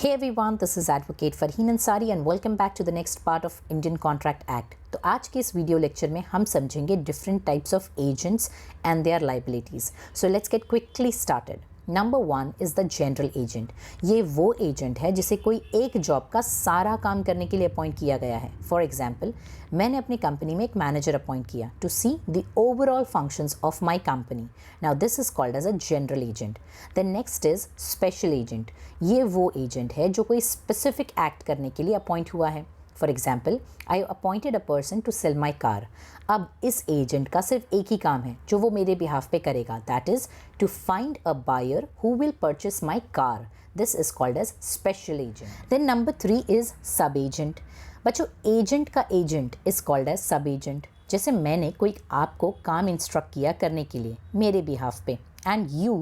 Hey everyone, this is Advocate Farheen Ansari and welcome back to the next part of Indian Contract Act. तो आज के इस video lecture में हम समझेंगे different types of agents and their liabilities. So let's get quickly started. Number 1 is the general agent. ये वो agent है जिसे कोई एक जॉब का सारा काम करने के लिए अपॉइंट किया गया है. फॉर एग्जाम्पल, मैंने अपनी कंपनी में एक मैनेजर अपॉइंट किया to see the overall functions of my company. Now this is called as a general agent. The next is special agent. ये वो एजेंट है जो कोई स्पेसिफिक एक्ट करने के लिए अपॉइंट हुआ है. For example, I appointed a person to sell my car. अब इस एजेंट का सिर्फ एक ही काम है जो वो मेरे बिहाफ पे करेगा, that is to find a buyer who will purchase my car. This is called as special agent. Then number 3 is sub agent. बच्चों, एजेंट का agent is called as sub agent. जैसे मैंने कोई आपको काम इंस्ट्रक्ट किया करने के लिए मेरे बिहाफ पे and you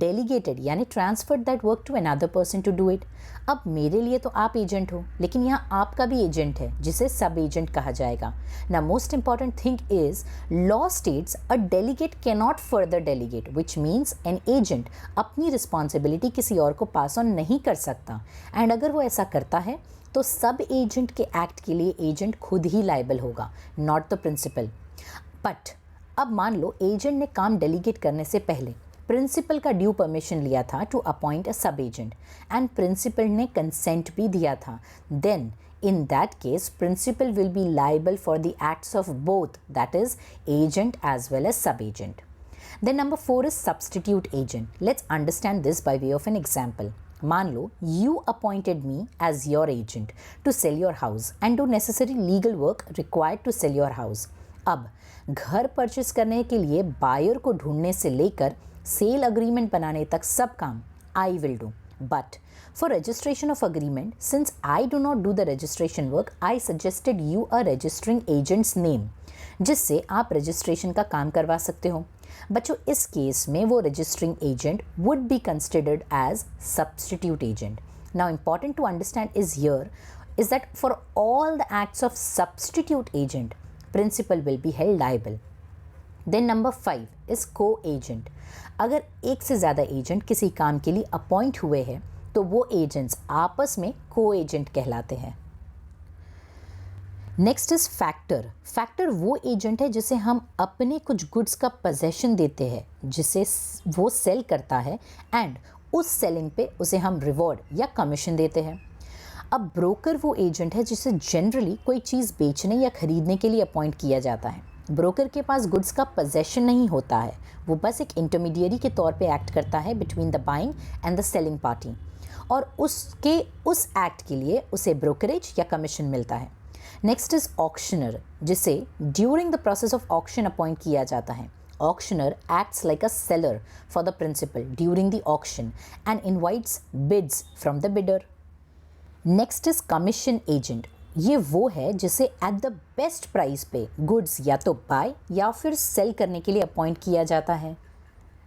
delegated यानी transferred that work to another person to do it. अब मेरे लिए तो आप एजेंट हो, लेकिन यहाँ आपका भी एजेंट है जिसे सब एजेंट कहा जाएगा. Now most important thing is law states a delegate cannot further delegate, which means an agent अपनी responsibility किसी और को पास ऑन नहीं कर सकता. एंड अगर वो ऐसा करता है तो सब एजेंट के एक्ट के लिए एजेंट खुद ही लायबल होगा, नॉट द प्रिंसिपल. बट अब मान लो एजेंट ने काम डेलीगेट करने से पहले प्रिंसिपल का ड्यू परमिशन लिया था to appoint a sub agent and principal ने कंसेंट भी दिया था. Then in that case principal will be liable for the acts of both, that is agent as well as sub agent. Then number 4 is substitute agent. Let's understand this by way of an example. मान लो you appointed me as your agent to sell your house and do necessary legal work required to sell your house. अब घर purchase करने के लिए buyer को ढूंढने से लेकर सेल अग्रीमेंट बनाने तक सब काम I will do. But for registration of agreement, since I do not do the registration work, I suggested you a registering agents name, जिससे आप रजिस्ट्रेशन का काम करवा सकते हो. बच्चों, इस केस में वो registering agent would be considered as substitute agent. Now important to understand is here is that for all the acts of substitute agent principal will be held liable. Then number 5 is co-agent. अगर एक से ज़्यादा agent किसी काम के लिए appoint हुए हैं तो वो एजेंट्स आपस में को-एजेंट कहलाते हैं. Next is factor. फैक्टर वो एजेंट है जिसे हम अपने कुछ गुड्स का पोजेशन देते हैं, जिसे वो सेल करता है एंड उस सेलिंग पे उसे हम रिवॉर्ड या कमीशन देते हैं. अब ब्रोकर वो एजेंट है जिसे जनरली कोई चीज़ बेचने या खरीदने के लिए अपॉइंट किया जाता है. ब्रोकर के पास गुड्स का पोजेशन नहीं होता है, वो बस एक इंटरमीडियरी के तौर पे एक्ट करता है between the buying and the selling party, और उसके उस एक्ट के लिए उसे ब्रोकरेज या कमीशन मिलता है. नेक्स्ट इज ऑक्शनर, जिसे during the process of auction appoint किया जाता है. Auctioneer acts like a seller for the principal during the auction and invites bids from the bidder. Next is commission agent. ये वो है जिसे एट द बेस्ट प्राइस पे goods या तो बाय या फिर सेल करने के लिए अपॉइंट किया जाता है.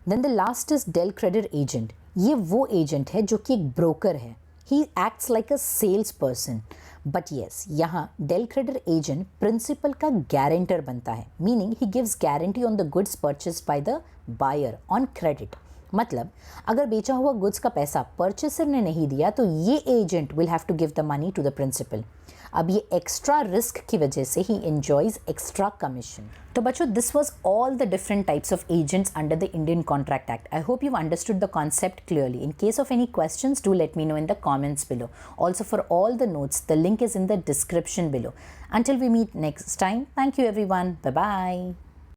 Then the last is del credere agent. ये वो एजेंट है जो कि एक ब्रोकर है. He acts like a sales person. But yes, यहाँ डेल क्रेडिट एजेंट प्रिंसिपल का गारंटर बनता है, meaning he gives guarantee on the goods purchase by the buyer on credit. मतलब अगर बेचा हुआ गुड्स का पैसा परचेसर ने नहीं दिया तो ये agent will have to give the money to the principal. अब ये एक्स्ट्रा रिस्क की वजह से ही एंजॉयज एक्स्ट्रा कमीशन. तो बच्चों, this was all the different types of agents under the Indian contract act. I hope you understood the concept clearly. In case of any questions, do let me know in the comments below. Also for all the notes, the link is in the description below. Until we meet next time, thank you everyone. Bye bye.